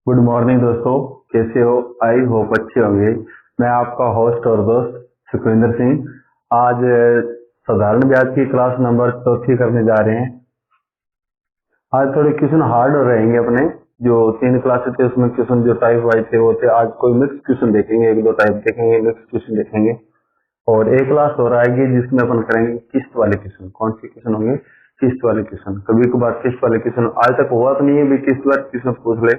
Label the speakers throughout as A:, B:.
A: Good morning दोस्तों, कैसे हो? आई होप अच्छे होंगे। मैं आपका होस्ट और दोस्त सुखविंदर सिंह आज साधारण ब्याज की क्लास नंबर चौथी करने जा रहे हैं। आज थोड़े क्वेश्चन हार्ड रहेंगे अपने। जो 3 क्लासेस थे उसमें क्वेश्चन जो टाइप वाइज थे वो थे। आज कोई मिक्स क्वेश्चन देखेंगे, 1-2 टाइप देखेंगे, मिक्स क्वेश्चन देखेंगे। और एक क्लास और आएगी जिसमें अपन करेंगे किस्त वाले क्वेश्चन। कौन से क्वेश्चन होंगे? किस्त वाले क्वेश्चन। कभी कभार किस्त वाले क्वेश्चन आज तक हुआ तो नहीं है भी किस्त वाले क्वेश्चन पूछ ले,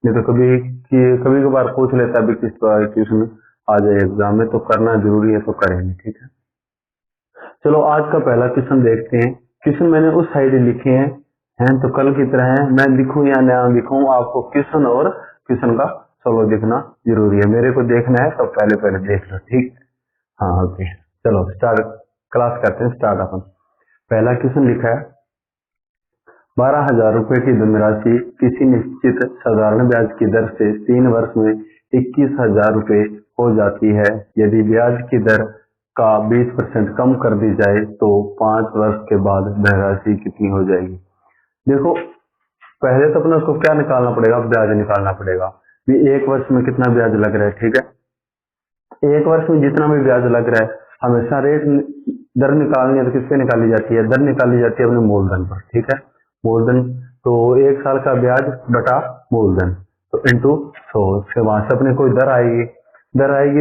A: नहीं तो कभी कभार पूछ लेता भी किस्त वाले क्वेश्चन आ जाए एग्जाम में, तो करना जरूरी है तो करेंगे। ठीक है, चलो आज का पहला क्वेश्चन देखते हैं। क्वेश्चन मैंने उस साइड लिखे हैं तो कल की तरह है। मैं लिखूं या ना लिखूं, आपको क्वेश्चन और क्वेश्चन का सोल्व देखना जरूरी है। मेरे को देखना है तो पहले देख लो। ठीक, हाँ ओके। चलो स्टार्ट, क्लास करते हैं स्टार्ट। अपन पहला क्वेश्चन लिखा है 12,000 रुपए की धनराशि किसी निश्चित साधारण ब्याज की दर से 3 वर्ष में 21,000 रुपए हो जाती है। यदि ब्याज की दर का 20% कम कर दी जाए तो 5 वर्ष के बाद धनराशि कितनी हो जाएगी? देखो, पहले तो अपने उसको क्या निकालना पड़ेगा? ब्याज निकालना पड़ेगा भी 1 वर्ष में कितना ब्याज लग रहा है। ठीक है, 1 वर्ष में जितना भी ब्याज लग रहा है, हमेशा दर निकालनी है तो किससे निकाली जाती है? दर निकाली जाती है अपने मूलधन पर। ठीक है, मूलधन तो 1 साल का ब्याज बटा मूलधन तो इंटू 100 से वहां से अपने कोई दर आएगी।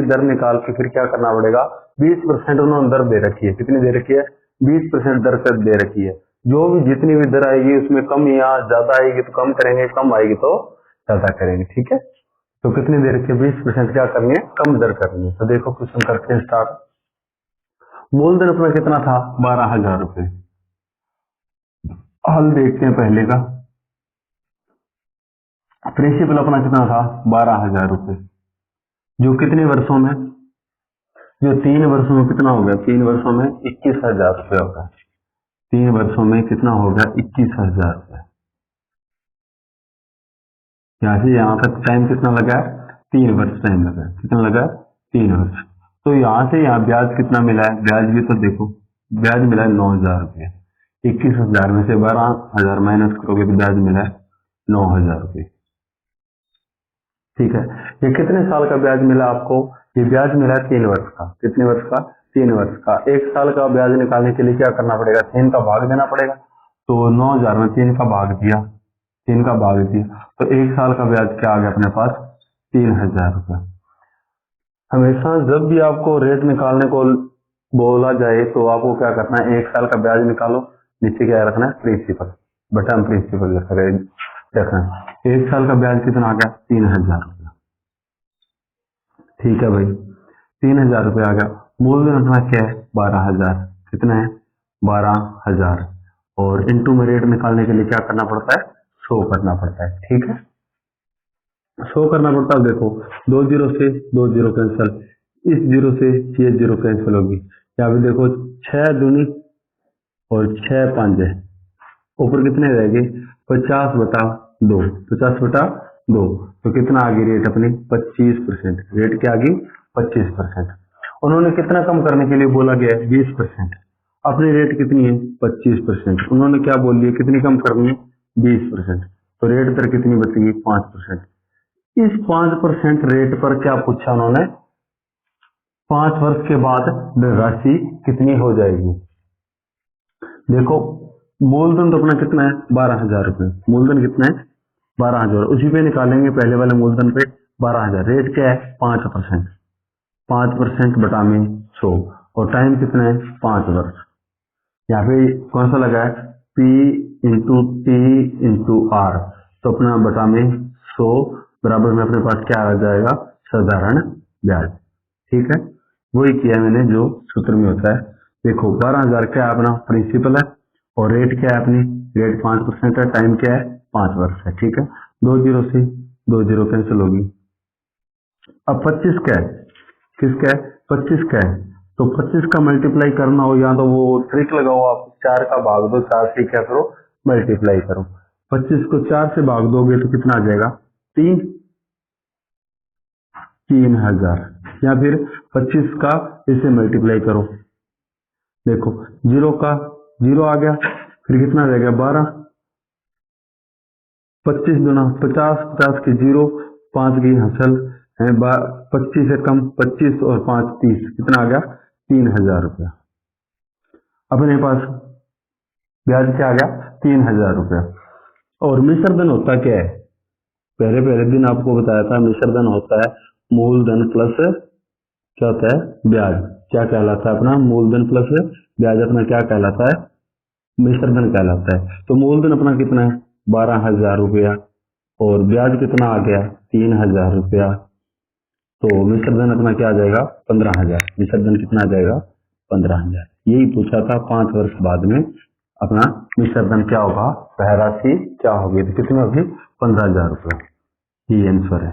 A: दर निकाल के फिर क्या करना पड़ेगा? 20% उन्होंने दर दे रखी है। कितनी दे रखी है? 20% दर कर दे रखी है। जो भी जितनी भी दर आएगी उसमें कम या ज्यादा आएगी तो कम करेंगे, कम आएगी तो ज्यादा करेंगे। ठीक है, तो कितनी देर के 20% क्या करनी है? कम दर करनी है। तो देखो क्वेश्चन करते हैं स्टार्ट। मूलधन अपना कितना था? 12,000 रुपए। हल देखते हैं पहले का। प्रिंसिपल अपना कितना था? 12,000 रुपए। जो कितने वर्षों में? जो 3 वर्षों में कितना हो गया? 3 वर्षों में 21,000 रुपए होगा। 3 वर्षों में कितना हो गया? 21,000 रुपए। यहाँ से यहाँ तक टाइम कितना लगा? 3 वर्ष टाइम लगा। कितना लगा? 3 वर्ष। तो यहाँ से यहाँ ब्याज कितना मिला है? ब्याज भी तो देखो, ब्याज मिला है 9,000 रुपये। 21,000 में से 12,000 माइनस करोगे तो ब्याज मिला है 9,000 रुपये। ठीक है, ये कितने साल का ब्याज मिला आपको? ये ब्याज मिला 3 वर्ष का। कितने वर्ष का? 3 वर्ष का। 1 साल का ब्याज निकालने के लिए क्या करना पड़ेगा? 3 का भाग देना पड़ेगा। तो 9,000 में 3 का भाग दिया, 3 का भाग दिया तो 1 साल का ब्याज क्या आ गया अपने पास? 3,000 रुपये। हमेशा जब भी आपको रेट निकालने को बोला जाए तो आपको क्या करना है? 1 साल का ब्याज निकालो, नीचे क्या रखना है? प्रिंसिपल बटा प्रिंसिपल रखना है। 1 साल का ब्याज कितना आ गया? 3,000 रुपया। ठीक है भाई, 3,000 रुपये आ गया। मूलधन अपना क्या है? 12,000। कितना है? 12,000। और इंटू में रेट निकालने के लिए क्या करना पड़ता है? 100 करना पड़ता है। ठीक है, 100 करना पड़ता है। देखो 2 जीरो से 2 जीरो कैंसिल, इस जीरो से ये जीरो कैंसिल होगी। यहाँ पे देखो 6 दूनी और 6 पांजे, ऊपर कितने रहेंगे? 50/2। 50/2 तो कितना आ गई रेट अपनी? 25%। रेट क्या आ गई? 25%। उन्होंने कितना कम करने के लिए बोला गया है? 20%। अपनी रेट कितनी है? 25%। उन्होंने क्या बोल दिया? कितनी कम करनी है? 20%। तो रेट दर कितनी बचेगी? 5%। इस 5% रेट पर क्या पूछा उन्होंने? 5 वर्ष के बाद राशि कितनी हो जाएगी? देखो, मूलधन तो अपना कितना है? 12,000 रुपए। मूलधन कितना है? 12,000। उसी पे निकालेंगे, पहले वाले मूलधन पे 12,000। रेट क्या है? 5%। 5% बटा में 100 और टाइम कितना है? 5 वर्ष। यहाँ पे कौन सा लगा है? P into T into R. तो अपना बटा में 100 बराबर में अपने पास क्या आ जाएगा? साधारण ब्याज। ठीक है, वही किया मैंने जो सूत्र में होता है। देखो 12,000 क्या है? अपना प्रिंसिपल है और रेट क्या है अपनी? रेट 5% है, टाइम क्या है? 5 वर्ष है। ठीक है, 2 जीरो से 2 जीरो कैंसिल होगी। अब 25 क्या है? किसका है? 25 का है। तो 25 का मल्टीप्लाई करना हो या तो वो ट्रिक लगाओ आप, 4 का भाग दो, 4 से क्या करो? मल्टीप्लाई करो। 25 को 4 से भाग दोगे तो कितना आ जाएगा? 3,000। या फिर 25 का इसे मल्टीप्लाई करो। देखो जीरो का जीरो आ गया, फिर कितना रहेगा? 12। 25 दुना 50, 50 की 0, 5 की हासिल है, 25 से कम 25 और 5 30, कितना आ गया 3000 रुपया। अपने पास ब्याज क्या आ गया 3000 रुपया। और मिश्र धन होता क्या है, पहले दिन आपको बताया था, मिश्र धन होता है मूलधन प्लस क्या होता है ब्याज। क्या कहलाता है अपना मूलधन प्लस ब्याज, अपना क्या कहलाता है मिश्र धन कहलाता है। तो मूलधन अपना कितना है 12,000 रुपया और ब्याज कितना आ गया 3000 रुपया। तो मिश्र धन अपना क्या आ जाएगा 15,000। मिश्र धन कितना आ जाएगा 15,000। यही पूछा था 5 वर्ष बाद में अपना मिश्र धन क्या होगा, वह राशि क्या होगी, तो कितनी होगी 15,000 रुपया। ये आंसर है।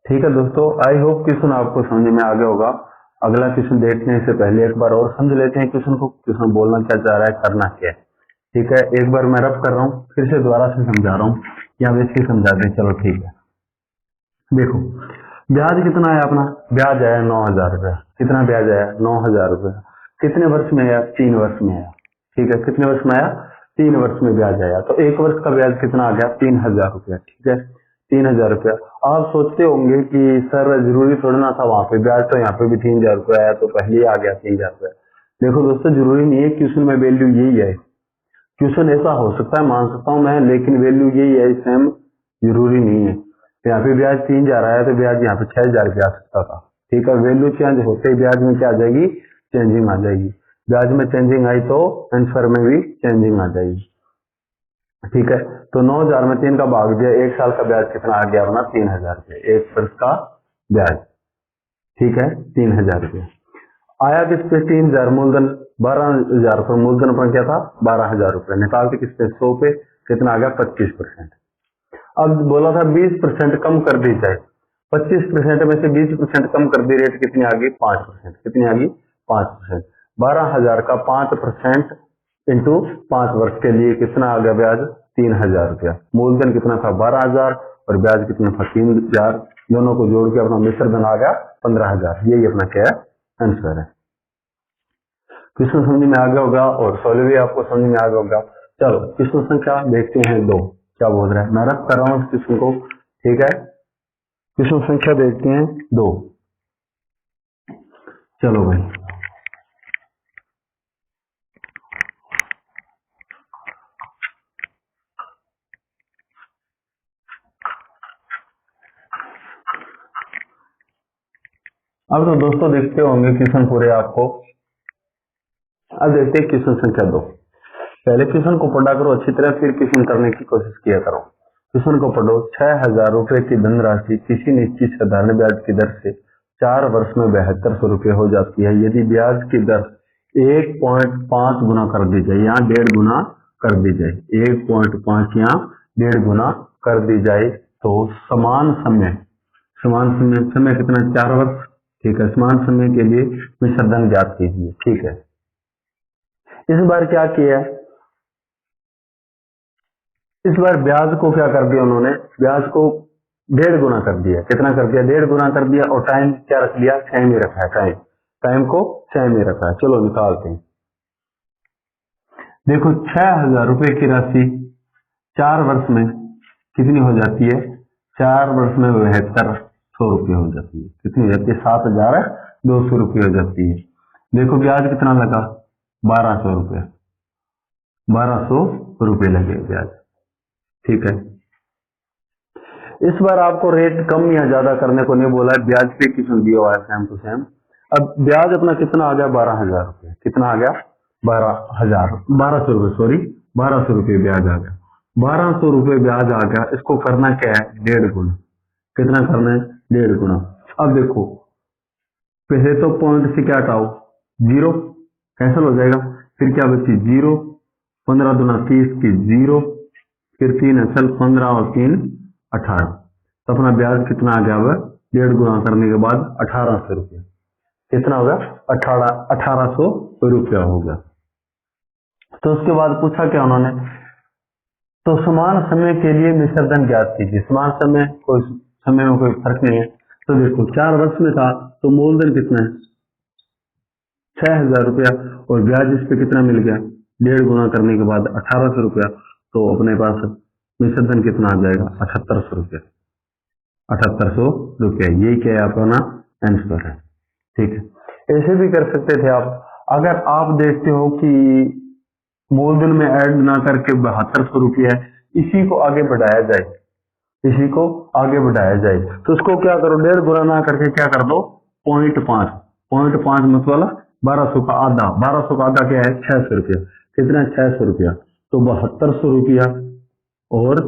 A: ठीक है दोस्तों, आई होप क्वेश्चन आपको समझ में आ गया होगा। अगला क्वेश्चन देखने से पहले एक बार और समझ लेते हैं क्वेश्चन को, क्वेश्चन बोलना क्या चाह रहा है, करना क्या है। ठीक है, एक बार मैं रब कर रहा हूँ, फिर से दोबारा से समझा रहा हूँ या वैसे ही समझा दें, चलो ठीक है। देखो ब्याज कितना है अपना, ब्याज आया 9,000 रुपया। कितना ब्याज आया 9,000 रुपया। कितने वर्ष में आया 3 वर्ष में आया। ठीक है, कितने वर्ष में आया 3 वर्ष में ब्याज आया। तो एक वर्ष का ब्याज कितना आ गया 3,000 रुपया। ठीक है, 3,000 रुपया। आप सोचते होंगे कि सर जरूरी थोड़ा ना था वहां पे ब्याज, तो यहाँ पे भी 3,000 रुपया आया तो पहले ही आ गया 3,000 रुपया। देखो दोस्तों, जरूरी नहीं है क्वेश्चन में वैल्यू यही है। क्वेश्चन ऐसा हो सकता है, मान सकता हूँ मैं, लेकिन वैल्यू यही है, सेम जरूरी नहीं है। यहाँ पे ब्याज 3,000 आया तो ब्याज यहाँ पे 6,000 भी आ सकता था। ठीक है, वैल्यू चेंज होते ही ब्याज में क्या आ जाएगी, चेंजिंग आ जाएगी। ब्याज में चेंजिंग आई तो आंसर में भी चेंजिंग आ जाएगी। ठीक है, तो 9,000 में 3 का भाग दिया, एक साल का ब्याज कितना आ गया अपना 3,000 रुपये, एक वर्ष का ब्याज। ठीक है, 3,000 रुपये आया किस पे 3,000 मूलधन 12,000 रुपये, मूलधन अपना क्या था 12,000 रुपये, निकालते किस पे 100 पे, कितना आ गया 25%। अब बोला था 20% कम कर दी जाए, 25% में से 20% कम कर दी, रेट कितनी आ गई 5%। कितनी आ गई 5%। 12,000 का 5% इंटू 5 वर्ष के लिए कितना आ गया ब्याज 3,000 रुपया। मूलधन कितना था 12,000 और ब्याज कितना था 3,000, दोनों को जोड़ के अपना मिश्र धन आ गया 15,000। यही अपना क्या है आंसर है। क्वेश्चन समझ में आ गया होगा और सॉल्व भी आपको समझ में आ गया होगा। चलो क्वेश्चन संख्या देखते हैं 2, क्या बोल रहा है, मैं रख कर रहा हूँ इस क्वेश्चन को। ठीक है, क्वेश्चन संख्या देखते हैं 2। चलो भाई, अब तो दोस्तों देखते होंगे क्वेश्चन पूरे आपको। अब देखते हैं क्वेश्चन संख्या 2। पहले क्वेश्चन को पढ़ा करो अच्छी तरह, फिर क्वेश्चन करने की कोशिश किया करो। क्वेश्चन को पढ़ो, 6,000 रुपए की धनराशि किसी निश्चित साधारण ब्याज की दर से 4 वर्ष में 7200 रुपये हो जाती है। यदि ब्याज की दर 1.5 गुना कर दी जाए, यहाँ 1.5 गुना कर दी जाए, 1.5 यहाँ 1.5 गुना कर दी जाए, तो समान समय कितना 4 वर्ष। ठीक है, समान समय के लिए मिश्र धन ज्ञात कीजिए। ठीक है, इस बार क्या किया, इस बार ब्याज को क्या कर दिया उन्होंने, ब्याज को 1.5 गुना कर दिया। कितना कर दिया 1.5 गुना कर दिया, और टाइम क्या रख दिया 6 में रखा है, टाइम को 6 में रखा है। चलो निकालते हैं। देखो 6,000 रुपए की राशि 4 वर्ष में कितनी हो जाती है, 4 वर्ष में 7200 रुपये हो जाती है। कितनी हो जाती है 7,200 रुपये हो जाती है। देखो ब्याज कितना लगा 1,200 रुपये, 1,200 रुपये लगे ब्याज। ठीक है, इस बार आपको रेट कम या ज्यादा करने को नहीं बोला है, ब्याज पे क्वेश्चन दिया हुआ है सेम टू सेम। अब ब्याज अपना कितना आ गया 12,000 रुपये। कितना आ गया 12,000 रुपये, सॉरी 1,200 रुपये ब्याज आ गया, 1,200 रुपये ब्याज आ गया। इसको करना क्या है 1.5 गुना। कितना करना है 1.5 गुना। अब देखो पहले तो पॉइंट से क्या हटाओ 0, कैंसिल हो जाएगा, फिर क्या बची 0, 15 दूना 30 की 0, फिर 3 असल 15 और 3 18। तो अपना ब्याज कितना आ गया अब 1.5 गुना करने के बाद 1,800 रुपये। कितना होगा 1,800 रुपया होगा। तो उसके बाद पूछा क्या उन्होंने, तो समान समय के लिए मिश्र धन ज्ञात कीजिए। समान समय, कोई समय में कोई फर्क नहीं है। तो देखो 4 वर्ष में था तो मूलधन कितना है 6,000 रुपया और ब्याज इस पे कितना मिल गया 1.5 गुना करने के बाद 1,800 रुपया। तो अपने पास मिश्र धन कितना आ जाएगा 7800 रुपया। 7800 रुपया, यही क्या है अपना आंसर है। ठीक है, ऐसे भी कर सकते थे आप। अगर आप देखते हो कि मूलधन में ऐड ना करके 7200 रुपया है, इसी को आगे बढ़ाया जाए, इसी को आगे बढ़ाया जाए, तो उसको क्या करो, 1.5 गुना ना करके क्या कर दो 0.5। 0.5 मतलब 1200 का आधा। 1200 का आधा क्या है 600 रुपया। कितना 600 रुपया। तो 7200 रुपया और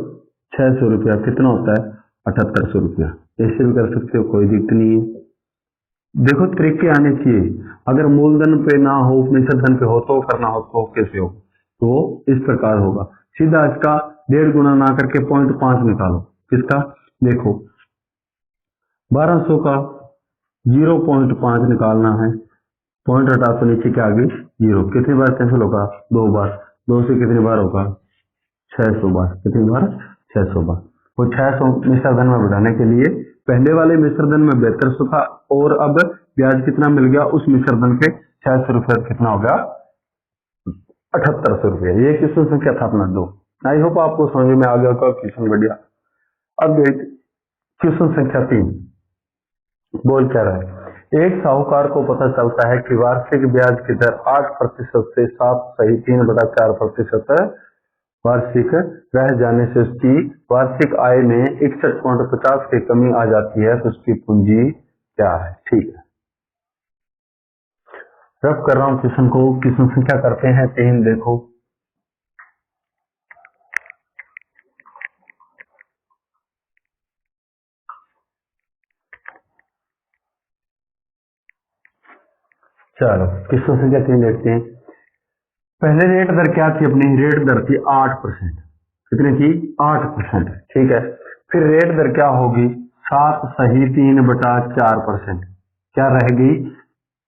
A: 600 रुपया कितना होता है 7800 रुपया। ऐसे भी कर सकते हो, कोई दिक्कत नहीं है। देखो तरीके आने चाहिए। अगर मूलधन पे ना हो, मिश्र धन पे हो तो करना हो तो कैसे हो, तो इस प्रकार होगा। सीधा इसका 1.5 गुना ना करके 0.5 निकालो। किसका, देखो 1200 का 0.5 निकालना है। पॉइंट हटा तो नीचे क्या आ गई 0। कितनी बार कैंसिल होगा 2 बार। 2 से कितनी बार होगा 600 बार। कितनी बार 600 बार। वो 600 मिश्र धन में बढ़ाने के लिए पहले वाले मिश्र धन में 7200 था और अब ब्याज कितना मिल गया उस मिश्र धन के 600 रुपये, कितना हो गया 7800 रुपये। ये क्वेश्चन संख्या था अपना 2। आई होप आपको समझ में आ गया होगा क्वेश्चन, बढ़िया। अब देख क्वेश्चन संख्या 3 बोल क्या रहा है। एक साहूकार को पता चलता है कि वार्षिक ब्याज की दर 8% से 7.3/4% वार्षिक रह जाने से उसकी वार्षिक आय में 61.50 की कमी आ जाती है, तो उसकी पूंजी क्या है। ठीक है, रब कर रहा हूं क्वेश्चन को। क्वेश्चन संख्या करते हैं 3। देखो चलो क्वेश्चन संख्या 3 देखते हैं। पहले रेट दर क्या थी अपनी, रेट दर थी 8%। कितनी थी 8%। ठीक है, फिर रेट दर क्या होगी 7.3/4%। क्या रहेगी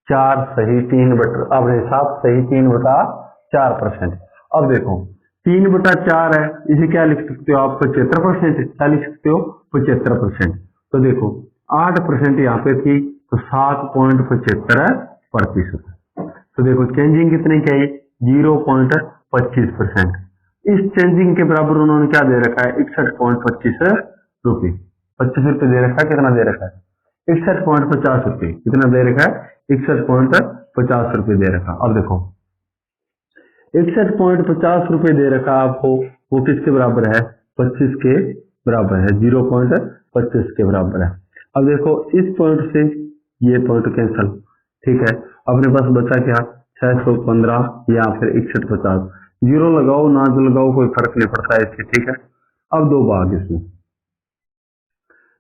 A: 7.3/4%। अब देखो 3/4 है, इसे क्या लिख सकते हो आप 75%। क्या लिख सकते हो 75%। तो देखो 8% यहाँ पे थी तो 7.75%। तो देखो चेंजिंग कितने की आई 0.25%। इस चेंजिंग के बराबर उन्होंने क्या दे रखा है 61.25 रुपये। 25 रुपये दे रखा है, कितना दे रखा है 61.50 रुपये। कितना दे रखा है 61.50 रुपये दे रखा। अब देखो 61.50 रुपये दे रखा आपको, वो किसके बराबर है 25 के बराबर है, 0.25 के बराबर है। अब देखो इस पॉइंट से ये पॉइंट कैंसल। ठीक है, अपने पास बचा क्या 615 या फिर 61.50। जीरो लगाओ ना जो लगाओ कोई फर्क नहीं पड़ता है इससे। ठीक है, अब 2 भाग इसमें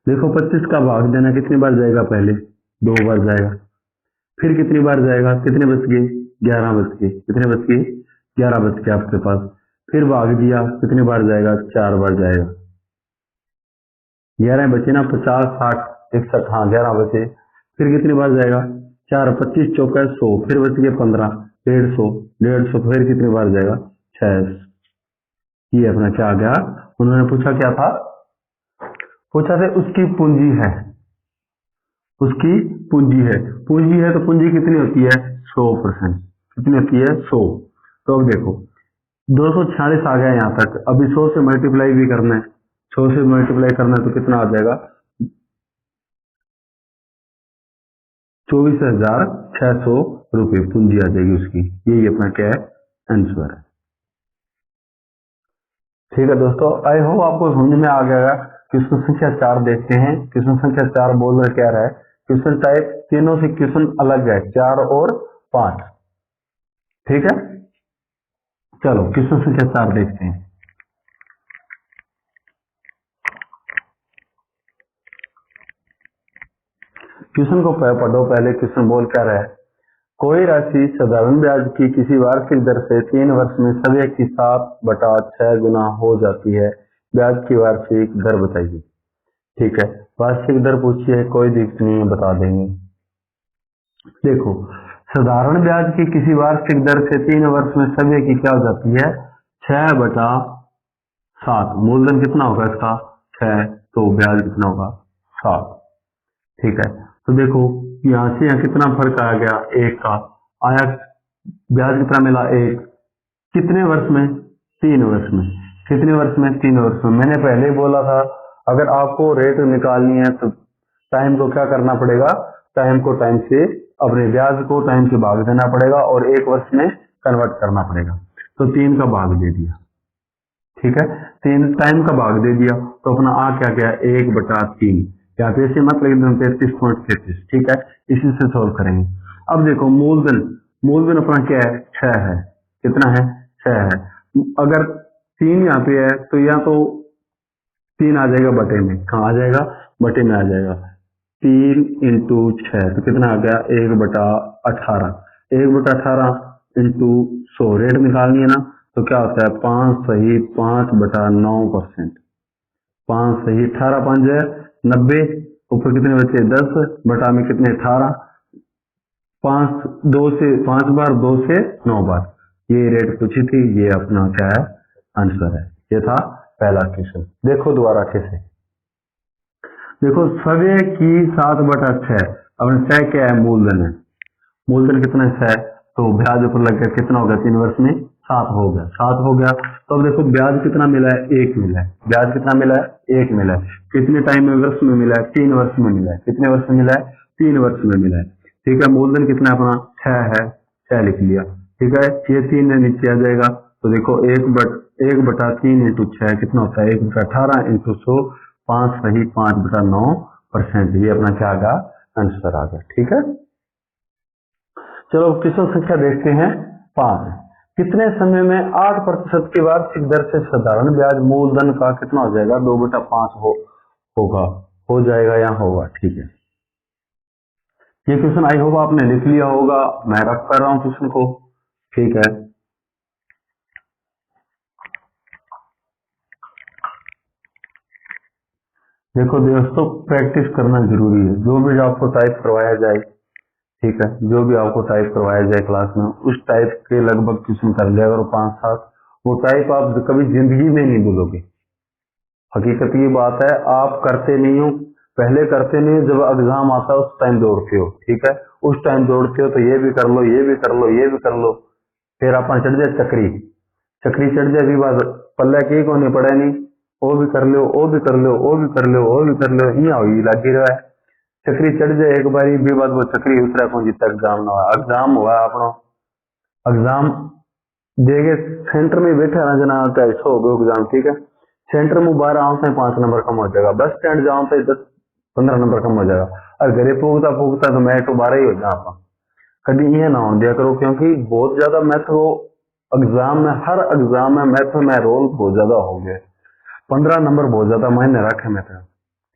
A: देखो 25 का भाग देना कितनी बार जाएगा, पहले 2 बार जाएगा, फिर कितनी बार जाएगा, कितने बच गए 11 बच गए। कितने बच गए 11 बच गए आपके पास। फिर भाग दिया कितनी बार जाएगा 4 बार जाएगा। 11 बचे ना 50 60 61, हाँ 11 बचे। फिर कितनी बार जाएगा 4 25 चौका 100, फिर बच गए 15 150 फिर कितनी बार जाएगा 6। ये अपना क्या आ गया, उन्होंने पूछा क्या था, पूछा था उसकी पूंजी है, उसकी पूंजी है। पूंजी है तो पूंजी कितनी होती है 100%। कितनी होती है 100। तो अब देखो 246 आ गया यहाँ तक, अभी 100 से मल्टीप्लाई भी करना है। 100 से मल्टीप्लाई करना है तो कितना आ जाएगा 24,600 रुपये पूंजी आ जाएगी उसकी। यही अपना क्या है आंसर है। ठीक है दोस्तों, आई होप आपको समझ में आ गया। क्वेश्चन संख्या 4 देखते हैं। क्वेश्चन संख्या 4 बोल रहा क्या रहा है, क्वेश्चन टाइप तीनों से क्वेश्चन अलग है 4 और 5। ठीक है, चलो क्वेश्चन संख्या 4 देखते हैं। क्वेश्चन को पढ़ो पहले। क्वेश्चन बोल क्या रहा है, कोई राशि साधारण ब्याज की किसी वार्षिक दर से 3 वर्ष में सदैव की 7/6 गुना हो जाती है, ब्याज की वार्षिक दर बताइए। ठीक है, वार्षिक दर पूछी है, कोई दिक्कत नहीं है, बता देंगे। देखो साधारण ब्याज की किसी वार्षिक दर से 3 वर्ष में सदैव की क्या हो जाती है 6/7। मूलधन कितना होगा इसका 6, तो ब्याज कितना होगा 7। ठीक है, तो देखो यहाँ से यहाँ कितना फर्क आ गया 1 का आया, ब्याज कितना मिला 1। कितने वर्ष में 3 वर्ष में। कितने वर्ष में? 3 वर्ष में। मैंने पहले ही बोला था अगर आपको रेट निकालनी है तो टाइम को क्या करना पड़ेगा, टाइम को टाइम से, अपने ब्याज को टाइम से भाग देना पड़ेगा और 1 वर्ष में कन्वर्ट करना पड़ेगा। तो 3 का भाग दे दिया, ठीक है, 3 टाइम का भाग दे दिया तो अपना आ क्या गया 1/3। यहाँ पे ऐसे मत लिख दें 33.33, ठीक है, इसी से सोल्व करेंगे। अब देखो मूलधन, मूलधन अपना क्या है? 6 है। कितना है? 6 है। अगर 3 यहाँ पे है तो या तो 3 आ जाएगा बटे में, कहाँ आ जाएगा? बटे में आ जाएगा। 3 इंटू 6 तो कितना आ गया? 1/18। 1/18 इंटू 100 रेट निकालनी है ना, तो क्या होता है? 5 सही 5/9%। 5 सही 18 5 है 90, ऊपर कितने बचे? 10 बटा में कितने? 18। 5 2 से 5 बार, 2 से 9 बार। ये रेट पूछी थी, ये अपना क्या है? आंसर है। ये था पहला क्वेश्चन। देखो दोबारा कैसे, देखो सव्य की 7/6। अब 6 क्या है? मूलधन है। मूलधन कितना है? तो ब्याज ऊपर लग गया, कितना हो गया? 3 वर्ष में 7 हो गया। 7 हो गया तो अब देखो ब्याज कितना मिला है? 1 मिला है। ब्याज कितना मिला है? 1 मिला है। कितने टाइम में, वर्ष में मिला है? 3 वर्ष में मिला है। कितने वर्ष में मिला है? 3 वर्ष में मिला है। ठीक है, मूलधन कितना है अपना? 6 है, 6 लिख लिया। ठीक है, ये 3 नीचे आ जाएगा तो देखो 1/3 इंटू 6 कितना होता है? 1/18 इंटू 100, 5 सही 5/9%। ये अपना क्या आ गया? आंसर आ गया। ठीक है, चलो क्वेश्चन संख्या देखते हैं 5। कितने समय में 8% की वार्षिक दर से साधारण ब्याज मूलधन का कितना हो जाएगा? 2/5 होगा, हो जाएगा या होगा? ठीक है, ये क्वेश्चन आई होप आपने लिख लिया होगा, मैं रफ कर रहा हूं क्वेश्चन को। ठीक है, देखो दोस्तों प्रैक्टिस करना जरूरी है। जो भी आपको टाइप करवाया जाए, ठीक है, जो भी आपको टाइप करवाया जाए क्लास में, उस टाइप के लगभग क्वेश्चन कर लिया करो 5-7। वो टाइप आप कभी जिंदगी में नहीं भूलोगे। हकीकत ये बात है, आप करते नहीं हो, पहले करते नहीं हो, जब एग्जाम आता है उस टाइम दौड़ते हो। ठीक है, उस टाइम दौड़ते हो तो ये भी कर लो, ये भी कर लो, ये भी कर लो, फिर अपन चढ़ जाए चक्री, चक्री चढ़ जाए भी बात पल्ले की को नहीं पड़े नहीं, वो भी कर लो, वो भी कर लो, वो भी कर लो, वो भी कर लो, यहाँ हुई लगी रहा है। चक्री चढ़ जाए एक बारी भी बात, वो चक्री उतरा कौन जितना एग्जाम ना हुआ। एग्जाम हुआ अपना, एग्जाम देगे सेंटर में बैठा ना जना कैसे हो गए एग्जाम। ठीक है, सेंटर में 12 आओ तो 5 नंबर कम हो जाएगा, बस स्टैंड जाओ तो 10-15 नंबर कम हो जाएगा, और घरे पूछता पूछता तो मैं तो 12 ही हो जाऊंगा। कभी ये ना हो दिया करो, क्योंकि बहुत ज्यादा मैथ वो एग्जाम में, हर एग्जाम में मैथ में रोल बहुत ज्यादा हो गया। 15 नंबर बहुत ज्यादा मायने रखे मैथ।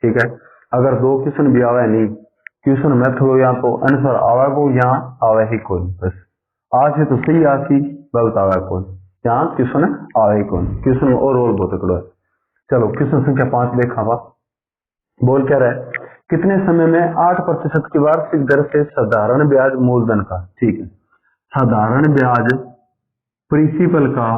A: ठीक है, अगर 2 क्वेश्चन भी आवे नहीं, क्वेश्चन मैथ हो या तो आंसर आवे को, यहाँ आवे ही कोई, बस आज है तो सही आसी, गलत आवे कोई, यहाँ क्वेश्चन आवे ही कौन, क्वेश्चन और रोल बहुत कड़ो है। चलो क्वेश्चन संख्या 5 देखा हुआ, बोल क्या रहा है? कितने समय में 8% की वार्षिक दर से साधारण ब्याज मूलधन का, ठीक है, साधारण ब्याज प्रिंसिपल का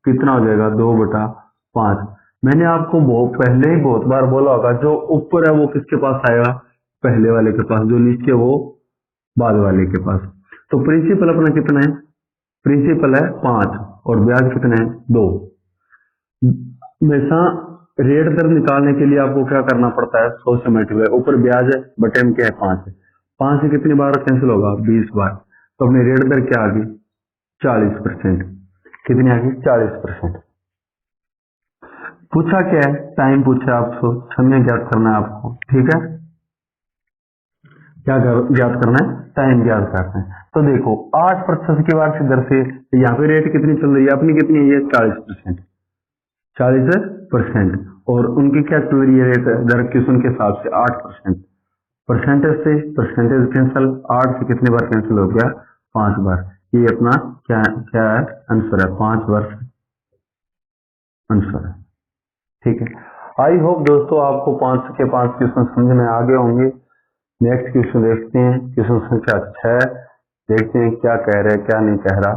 A: कितना हो जाएगा? 2/5। मैंने आपको बहुत पहले ही बहुत बार बोला होगा, जो ऊपर है वो किसके पास आएगा? पहले वाले के पास, जो नीचे वो बाद वाले के पास। तो प्रिंसिपल अपना कितना है? प्रिंसिपल है 5 और ब्याज कितना है? 2। हमेशा रेट दर निकालने के लिए आपको क्या करना पड़ता है? 100 से मल्टीप्लाई, ऊपर ब्याज है बटे में क्या है? 5 है। 5 से कितनी बार कैंसिल होगा? 20 बार। तो अपनी रेट दर क्या आ गई? 40%। कितनी आ गई? 40%। पूछा क्या है? टाइम पूछा आपको, समय ज्ञात करना है आपको। ठीक है, क्या ज्ञात करना है? टाइम ज्ञात करना है। तो देखो 8% की वार्षिक दर से यहाँ पे रेट कितनी चल रही है अपनी? कितनी है? 40%। 40%, और उनकी क्या चल रही है रेट दर? क्वेश्चन के हिसाब से 8%। परसेंटेज से परसेंटेज कैंसिल, 8 से कितने बार कैंसिल हो गया? 5 बार। ये अपना क्या क्या है? आंसर है 5 वर्ष आंसर है। ठीक है, आई होप दोस्तों आपको 5 के 5 क्वेश्चन समझ में आ गए होंगे। नेक्स्ट क्वेश्चन देखते हैं, क्वेश्चन संख्या 6, देखते हैं क्या कह रहे हैं क्या नहीं कह रहा।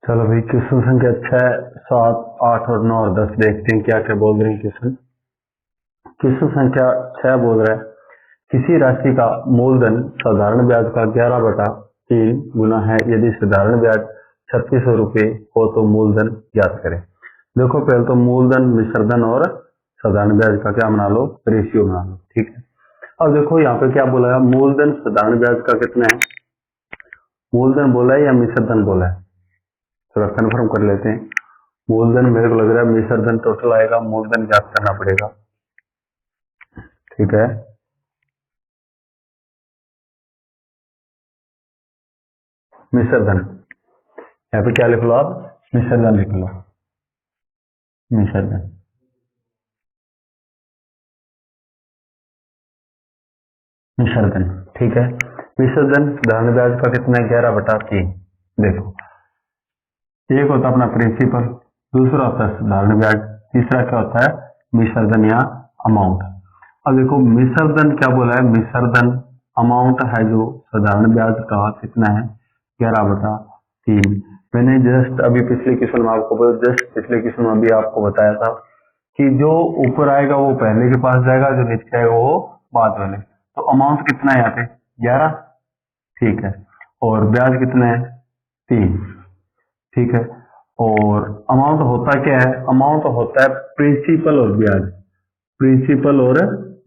A: चलो भाई क्वेश्चन संख्या 6, 7, 8 और 9 और 10 देखते हैं क्या क्या बोल रहे हैं क्वेश्चन। क्वेश्चन संख्या 6 बोल रहा है, किसी राशि का मूलधन साधारण ब्याज का 11/3 गुना है। यदि साधारण ब्याज 3600 रुपये हो तो मूलधन ज्ञात करें। देखो पहले तो मूलधन, मिश्रधन और साधारण ब्याज का क्या बना लो, रेशियो बना लो। ठीक है, अब देखो यहाँ पे क्या बोला है, मूलधन साधारण ब्याज का कितना है, मूलधन बोला है या मिश्रधन बोला है, थोड़ा कन्फर्म कर लेते हैं। मूलधन मेरे को लग रहा है मिश्रधन टोटल आएगा, मूलधन ज्ञात करना पड़ेगा। ठीक है, मिश्रधन, यहाँ पे क्या लिख लो आप, मिश्रधन लिख लो, मिश्रधन। मिश्रधन, ठीक है। मिश्रधन साधारण ब्याज का कितना है, 11/3। देखो एक होता है अपना प्रिंसिपल, दूसरा होता है साधारण ब्याज, तीसरा क्या होता है, मिश्रधन या अमाउंट। अब देखो मिश्रधन क्या बोला है, मिश्रधन अमाउंट है जो साधारण ब्याज का कितना है, 11/3। मैंने जस्ट अभी पिछले क्वेश्चन में आपको जस्ट पिछले क्वेश्चन में अभी आपको बताया था कि जो ऊपर आएगा वो पहले के पास जाएगा, जो नीचे आएगा वो बाद में। तो अमाउंट कितना है यहाँ पे, 11। ठीक है, और ब्याज कितना है, 3। ठीक है, और अमाउंट होता क्या है, अमाउंट होता है प्रिंसिपल और ब्याज, प्रिंसिपल और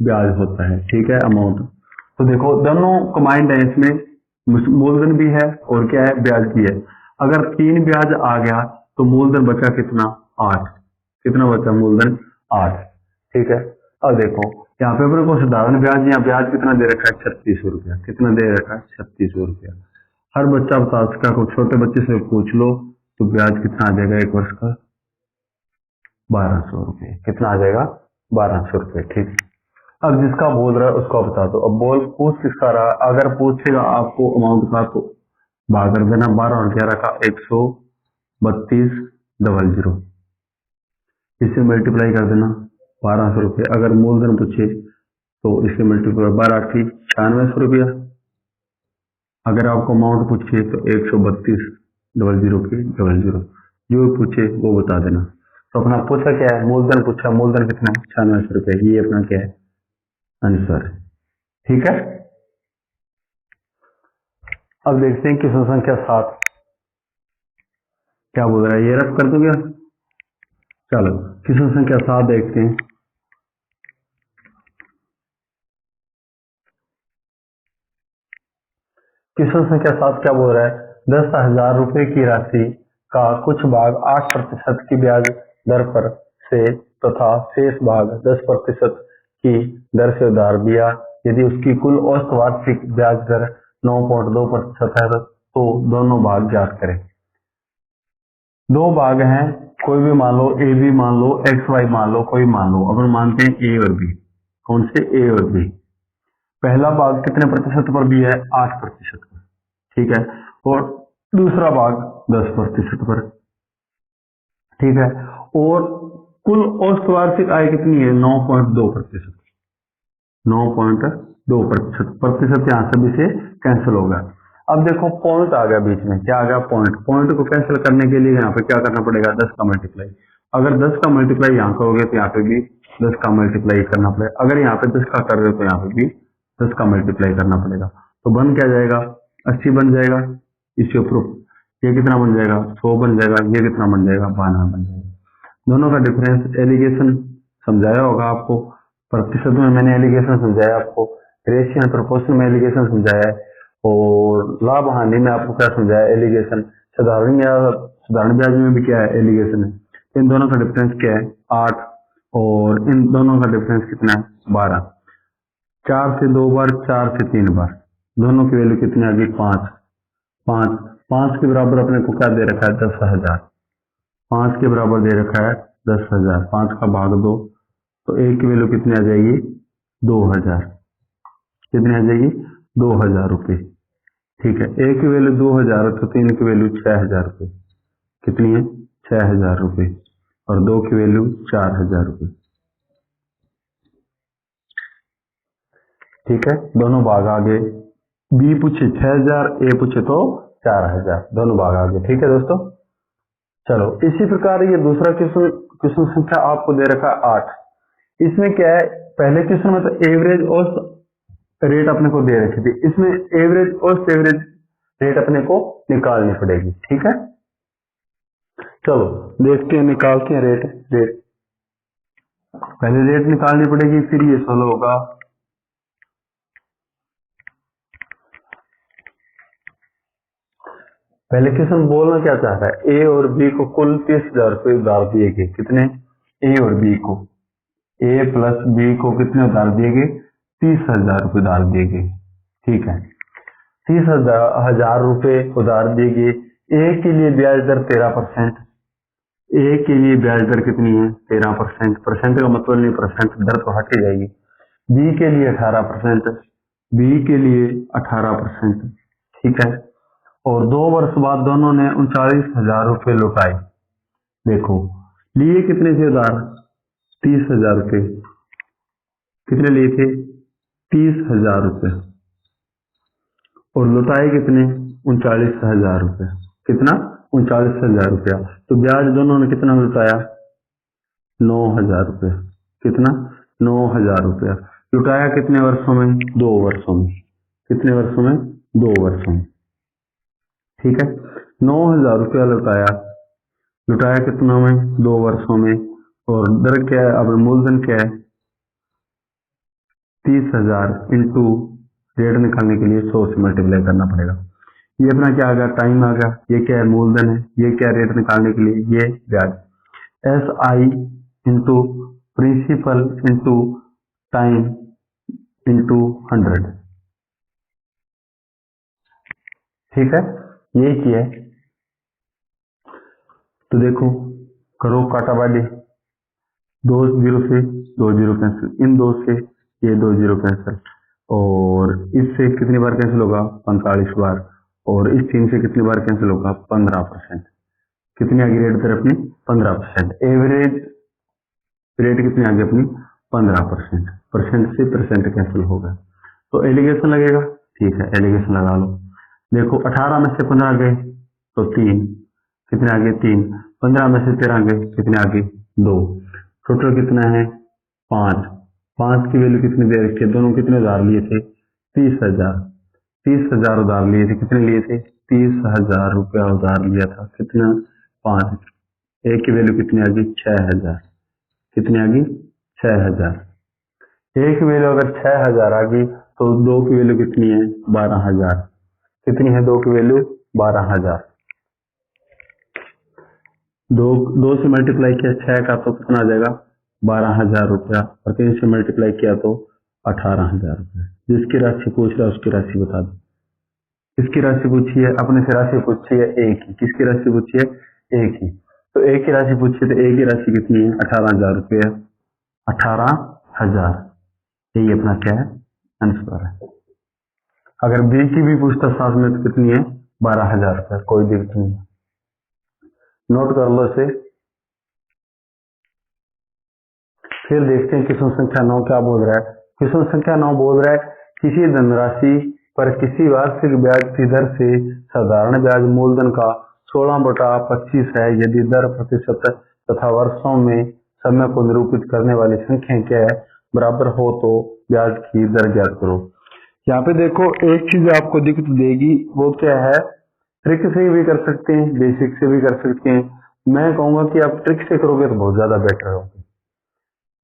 A: ब्याज होता है। ठीक है, अमाउंट। तो देखो दोनों कमाइंड है, इसमें मूलधन भी है और क्या है, ब्याज भी है। अगर 3 ब्याज आ गया तो मूलधन बचा कितना, 8। कितना बचा मूलधन, 8। ठीक है, अब देखो यहाँ पे अपने को साधारण ब्याज या ब्याज कितना दे रखा है, 3600 रुपया। कितना दे रखा है, 3600 रुपया। हर बच्चा बता सका, को छोटे बच्चे से पूछ लो तो ब्याज कितना आ जाएगा एक वर्ष का, 1200 रुपये। कितना आ जाएगा, 1200 रुपये। ठीक, अब जिसका बोल रहा है उसको बता दो। अब बोल पूछ किसका रहा, अगर पूछेगा आपको अमाउंट का तो भाग कर देना, 12 और 11 का 132,00। इसे मल्टीप्लाई कर देना 1200 रुपये। अगर मूलधन पूछे तो इसे मल्टीप्लाई 12×8 = 9600 रुपया। अगर आपको अमाउंट पूछे तो 132,00 जो पूछे वो बता देना। तो अपना पूछा क्या है, मूलधन पूछा, मूलधन कितना है, 9600 रुपये। ये अपना क्या है, आंसर। ठीक है, अब देखते हैं क्वेश्चन संख्या 7 क्या बोल रहा है, ये रफ कर दो क्या। चलो क्वेश्चन संख्या 7 देखते हैं। क्वेश्चन संख्या 7 क्या बोल रहा है, 10,000 रुपए की राशि का कुछ भाग 8% की ब्याज दर पर से तथा शेष भाग 10% की दर से उधार दिया। यदि उसकी कुल औसत वार्षिक ब्याज दर 9.2% है तो दोनों भाग ज्ञात करें। दो भाग हैं, कोई भी मान लो, ए बी मान लो, एक्स वाई मान लो, कोई मान लो। अपन मानते हैं ए और बी। कौन से, ए और बी। पहला भाग कितने प्रतिशत पर भी है, 8% पर। ठीक है, और दूसरा भाग 10% पर। ठीक है, और कुल औसत वार्षिक आय कितनी है, 9.2%। 9.2% प्रतिशत यहाँ सभी से कैंसिल होगा। अब देखो पॉइंट आ गया बीच में, क्या आ गया, पॉइंट। पॉइंट को कैंसिल करने के लिए यहाँ पे क्या करना पड़ेगा, 10 का मल्टीप्लाई। अगर 10 का मल्टीप्लाई यहाँ करोगे तो यहाँ पे भी 10 का मल्टीप्लाई करना पड़ेगा। अगर यहाँ पे 10 का कर रहे हो तो यहाँ पे भी 10 का मल्टीप्लाई करना पड़ेगा। तो बन क्या जाएगा, 80 बन जाएगा। इसके ऊपर ये कितना बन जाएगा, 100 बन जाएगा। ये कितना बन जाएगा, 92 बन जाएगा। दोनों का डिफरेंस एलिगेशन समझाया होगा आपको, प्रतिशत में मैंने एलिगेशन समझाया आपको, रेशियो एंड प्रोपोर्शन में एलिगेशन समझाया है, और लाभ हानि में आपको क्या समझाया, एलिगेशन। साधारण या साधारण ब्याज में भी क्या है, एलिगेशन है। इन दोनों का डिफरेंस क्या है, 8, और इन दोनों का डिफरेंस कितना है, 12। 4 से 2 बार, 4 से 3 बार, दोनों की वैल्यू कितनी आ गई, 5। 5 5 के बराबर अपने को क्या दे रखा है, 10,000। 5 के बराबर दे रखा है 10,000। 5 का भाग 2 तो 1 की वैल्यू कितनी आ जाएगी, 2,000। कितनी आ जाएगी, 2,000 रुपये। ठीक है, 1 की वैल्यू 2,000 है तो 3 की वैल्यू 6,000 रुपये। कितनी है, 6,000 रुपये, और 2 की वैल्यू 4,000 रुपये। ठीक है, दोनों भाग आ गए। बी पूछे 6,000, ए पूछे तो 4,000, दोनों भाग आ गए। ठीक है दोस्तों, चलो इसी प्रकार ये दूसरा क्वेश्चन संख्या आपको दे रखा है 8। इसमें क्या है, पहले क्वेश्चन में तो एवरेज औसत रेट अपने को दे रखी थी, इसमें एवरेज और एवरेज रेट अपने को निकालनी पड़ेगी। ठीक है, चलो देखते हैं, निकालते हैं रेट। पहले रेट निकालनी पड़ेगी, फिर ये सोल्व होगा। पहले क्वेश्चन बोलना क्या चाह रहा है, ए और बी को कुल 30,000 रुपये उधार दिए गए। कितने? ए और बी को, ए प्लस बी को कितने उधार दिए गए? 30,000 रुपये उधार दिए गए। ठीक है, 30,000 रुपये उधार दिए गए। ए के लिए ब्याज दर 13%। ए के लिए ब्याज दर कितनी है? 13%। परसेंट का मतलब नहीं, परसेंट दर तो हट जाएगी। बी के लिए 18%, बी के लिए 18%। ठीक है, और 2 वर्ष बाद दोनों ने 39,000 रुपये लौटाए। देखो, लिए कितने थे उधार? 30,000 रुपये। कितने लिए थे? 30,000 रुपये। और लौटाए कितने? 39,000 रुपये। कितना? 39,000 रुपया। तो ब्याज दोनों ने कितना लौटाया? 9,000 रुपये। कितना? 9,000 रुपया। लौटाया कितने वर्षों में? 2 वर्षों में। कितने वर्षों में? 2 वर्षों में। ठीक है, 9,000 रुपया लौटाया। लौटाया कितना में? 2 वर्षों में। और दर क्या है? अब मूलधन क्या है? 30,000 इंटू रेट निकालने के लिए 100 से मल्टीप्लाई करना पड़ेगा। ये अपना क्या आ गया? टाइम आ गया। ये क्या है? मूलधन है। ये क्या? रेट निकालने के लिए ये ब्याज। S I into principal into time into 100। ठीक है, ये किया है। तो देखो, करो काटाबाड़ी। 2 जीरो से 2 जीरो कैंसिल, इन 2 से ये 2 जीरो कैंसिल, और इससे कितनी बार कैंसिल होगा? 45 बार। और इस 3 से कितनी बार कैंसिल होगा? 15%। कितनी आ गई रेट दर अपनी? 15%। एवरेज रेट कितनी आ गई अपनी? 15%। परसेंट से परसेंट कैंसिल होगा, तो एलिगेशन लगेगा। ठीक है, एलिगेशन लगा लो। देखो, 18 में से 15 गए तो 3, कितने आ गए? 3। 15 में से 13 गए, कितने आ गए? 2। टोटल कितना है? 5। 5 की वैल्यू कितनी दे रखी है? दोनों कितने उधार लिए थे? 30,000। 30,000 उधार लिए थे। कितने लिए थे? 30,000 रुपया उधार लिया था। कितना? 5। एक की वैल्यू कितनी आ गई? 6,000। कितनी आ गई? 6,000। एक की वैल्यू अगर 6,000 आ गई तो 2 की वैल्यू कितनी है? 12,000। कितनी है 2 की वैल्यू? 12,000। 2 से मल्टीप्लाई किया 6 का तो कितना आ जाएगा? 12,000 रुपया। और 3 से मल्टीप्लाई किया तो 18,000 रुपया। जिसकी राशि पूछ रहा है उसकी राशि बता दो। किसकी राशि पूछी है? अपने से राशि पूछी है एक ही। किसकी राशि पूछी है? एक ही। तो एक की राशि पूछी है, तो एक की राशि कितनी है? 18,000 रुपया। 18,000, यही अपना क्या है? आंसर है। अगर बी की भी पूछता साथ में तो कितनी है? 12,000 रुपया। कोई दिक्कत नहीं है, नोट कर लो इसे। फिर देखते हैं क्वेश्चन संख्या 9 क्या बोल रहा है। क्वेश्चन संख्या 9 बोल रहा है, किसी धनराशि पर किसी वार्षिक ब्याज की दर से साधारण ब्याज मूलधन का 16/25 है, यदि दर प्रतिशत तथा वर्षों में समय को निरूपित करने वाली संख्या क्या है बराबर हो तो ब्याज की दर ज्ञात करो। यहाँ पे देखो, एक चीज आपको दिक्कत देगी, वो क्या है? ट्रिक से भी कर सकते हैं, बेसिक से भी कर सकते हैं। मैं कहूंगा कि आप ट्रिक से करोगे तो बहुत ज्यादा बेटर होगा।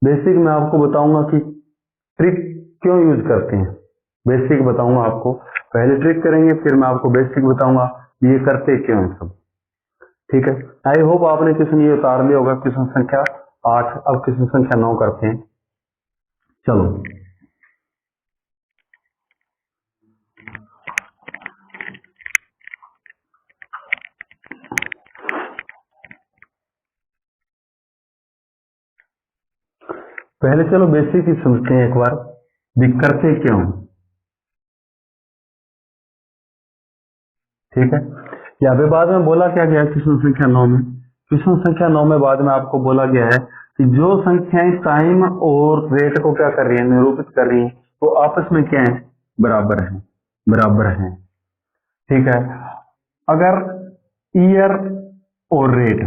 A: बेसिक में आपको बताऊंगा कि ट्रिक क्यों यूज करते हैं। बेसिक बताऊंगा आपको, पहले ट्रिक करेंगे फिर मैं आपको बेसिक बताऊंगा ये करते क्यों है सब। ठीक है, आई होप आपने क्वेश्चन ये उतार लिया होगा, क्वेश्चन संख्या 8। अब क्वेश्चन संख्या 9 करते हैं। चलो, पहले चलो बेसिक ही समझते हैं एक बार, भी करते क्यों। ठीक है, यहाँ पे बाद में बोला क्या गया क्वेश्चन संख्या 9 में? क्वेश्चन संख्या 9 में बाद में आपको बोला गया है कि जो संख्याएं टाइम और रेट को क्या कर रही है? निरूपित कर रही है, वो आपस में क्या है? बराबर है। बराबर है। ठीक है, अगर ईयर और रेट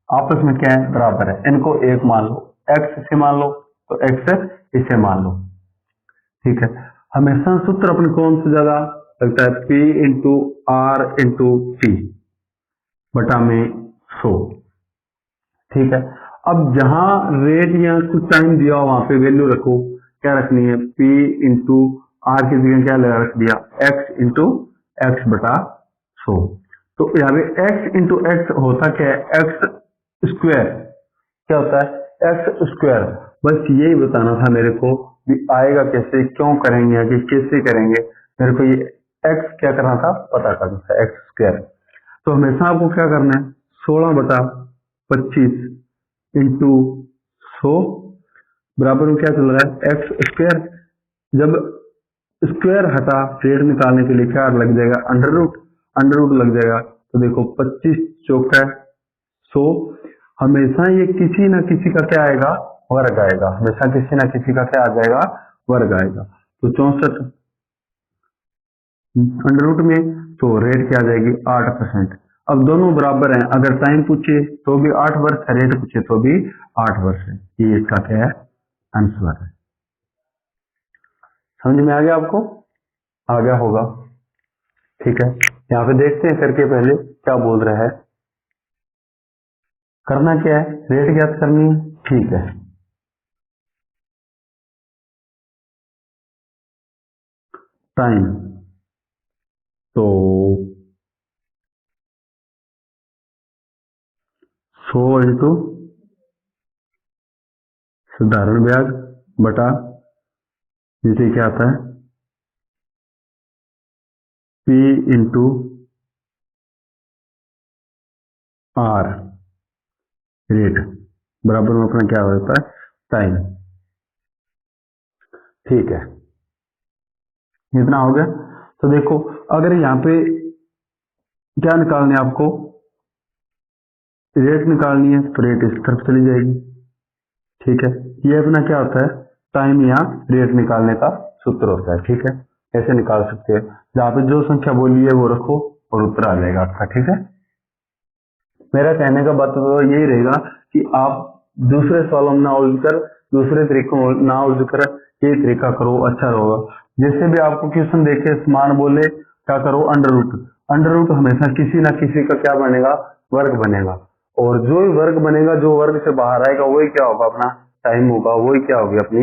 A: आपस में क्या है? बराबर है। इनको एक मान लो, एक्स इसे मान लो तो एक्स इसे मान लो। ठीक है, हमेशा सूत्र अपने कौन से ज्यादा लगता है, P into R into T बटा में 100। ठीक है, अब जहां रेट या कुछ टाइम दिया हो वहां पे वैल्यू रखो, क्या रखनी है, P इंटू आर की जगह क्या लगा रख दिया, x इंटू एक्स बटा 100। तो यहाँ पे x इंटू एक्स होता क्या है, एक्स स्क्वायर, क्या होता है एक्स स्क्वायर। बस यही बताना था मेरे को भी आएगा कैसे, क्यों करेंगे, आगे कैसे करेंगे, मेरे को ये x क्या करना था, पता करना था, एक्स स्क्वायर। तो हमेशा आपको क्या करना है, 16/25 इंटू 100 बराबर में क्या चल रहा है, एक्स स्क्वायर। जब स्क्वायर हटा रेट निकालने के लिए क्या लग जाएगा, अंडर रूट लग जाएगा। तो देखो 25 चौका 100, हमेशा ये किसी ना किसी का क्या आएगा, वर्ग आएगा, हमेशा किसी ना किसी का क्या आ जाएगा, वर्ग आएगा। तो 64 अंडर रूट में, तो रेट क्या आ जाएगी 8%। अब दोनों बराबर हैं, अगर टाइम पूछे तो भी 8 वर्ष है, रेट पूछे तो भी 8 वर्ष है। ये इसका क्या है, आंसर है। समझ में आ गया आपको, आ गया होगा। ठीक है, यहाँ पे देखते हैं करके पहले क्या बोल रहा है। करना क्या है, रेट ज्ञात करनी है। ठीक है, टाइम तो 100 इंटू साधारण ब्याज बटा नीचे क्या आता है, P इंटू आर रेट बराबर में अपना क्या होता है, टाइम। ठीक है, इतना हो गया। तो देखो अगर यहाँ पे क्या निकालने आपको, रेट निकालनी है तो रेट इस तरफ चली जाएगी। ठीक है, ये अपना क्या होता है, टाइम या रेट निकालने का सूत्र होता है। ठीक है, ऐसे निकाल सकते हैं, जहां पे जो संख्या बोली है वो रखो और उत्तर आ जाएगा आपका। ठीक है, मेरा कहने का बात तो यही रहेगा कि आप दूसरे सवालों में ना उलझकर, दूसरे तरीकों में ना उलझकर ये तरीका करो, अच्छा रहेगा। जैसे भी आपको क्वेश्चन देखे समान बोले, क्या करो, अंडर रूट हमेशा किसी ना किसी का क्या बनेगा, वर्ग बनेगा। और जो वर्ग बनेगा, जो वर्ग से बाहर आएगा वही क्या होगा, अपना टाइम होगा, वही क्या होगी, अपनी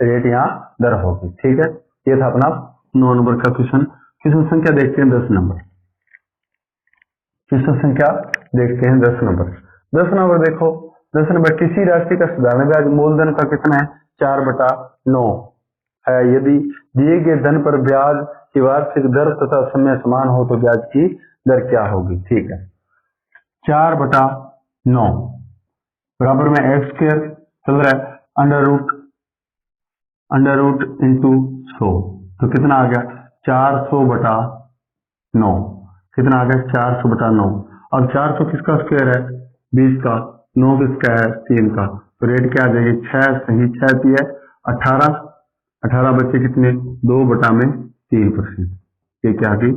A: रेट यहाँ दर होगी। ठीक है, ये था अपना 9 नंबर का क्वेश्चन। क्वेश्चन संख्या देखते हैं 10 नंबर। क्वेश्चन संख्या देखते हैं 10 नंबर। 10 नंबर देखो, 10 नंबर, किसी राशि का साधारण ब्याज मूलधन का कितना है, 4/9 है। यदि दिए गए धन पर ब्याज की वार्षिक दर तथा समय समान हो तो ब्याज की दर क्या होगी। ठीक है, 4/9 बराबर में एक्स स्क्वायर चल रहा है, अंडर रूट इंटू 100, तो कितना आ गया, 400/9, कितना आ गया, 400/9। अब 400 किसका स्क्वायर है, 20 का, 9 किसका है, 3 का। तो रेट क्या आ जाएगी, 6 सही 6 है 18, 18 बच्चे कितने, 2/3%। ये क्या आ गई,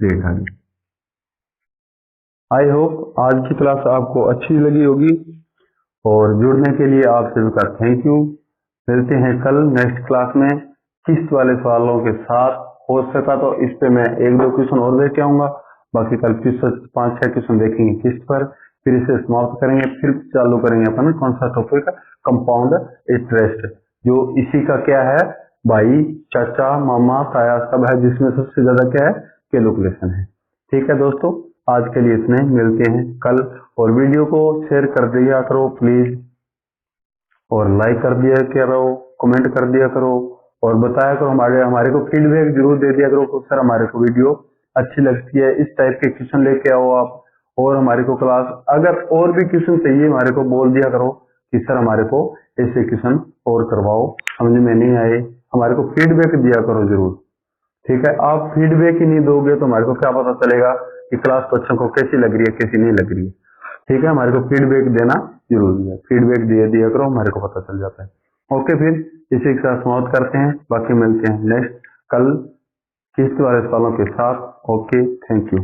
A: रेट आ गई। आई होप आज की क्लास आपको अच्छी लगी होगी, और जुड़ने के लिए आप सभी का थैंक यू। मिलते हैं कल नेक्स्ट क्लास में किस्त वाले सवालों के साथ। हो सका तो इस पे मैं 1-2 क्वेश्चन और लेके आऊंगा, बाकी कल 5-6 क्वेश्चन देखेंगे किस्त पर, फिर इसे समाप्त करेंगे, फिर चालू करेंगे अपन कौन सा टॉपिक, कंपाउंड इंटरेस्ट, जो इसी का क्या है, भाई चाचा मामा ताया सब है, जिसमें सबसे ज्यादा क्या है, कैलकुलेशन है। ठीक है दोस्तों, आज के लिए इतने, मिलते हैं कल। और वीडियो को शेयर कर दिया करो प्लीज, और लाइक कर दिया करो, कमेंट कर दिया करो, और बताया करो, हमारे को फीडबैक जरूर दे दिया करो, सर हमारे को वीडियो अच्छी लगती है, इस टाइप के क्वेश्चन लेके आओ आप। और हमारे को क्लास, अगर और भी क्वेश्चन चाहिए हमारे को बोल दिया करो कि सर हमारे को ऐसे क्वेश्चन और करवाओ, समझ में नहीं आए, हमारे को फीडबैक दिया करो जरूर। ठीक है, आप फीडबैक ही नहीं दोगे तो हमारे को क्या पता चलेगा कि क्लास बच्चों को कैसी लग रही है, कैसी नहीं लग रही है। ठीक है, हमारे को फीडबैक देना जरूरी है, फीडबैक दे दिया करो, हमारे को पता चल जाता है। ओके, फिर इसी के साथ समाप्त करते हैं, बाकी मिलते हैं नेक्स्ट कल किस्त वाले सवालों के साथ। Okay, thank you.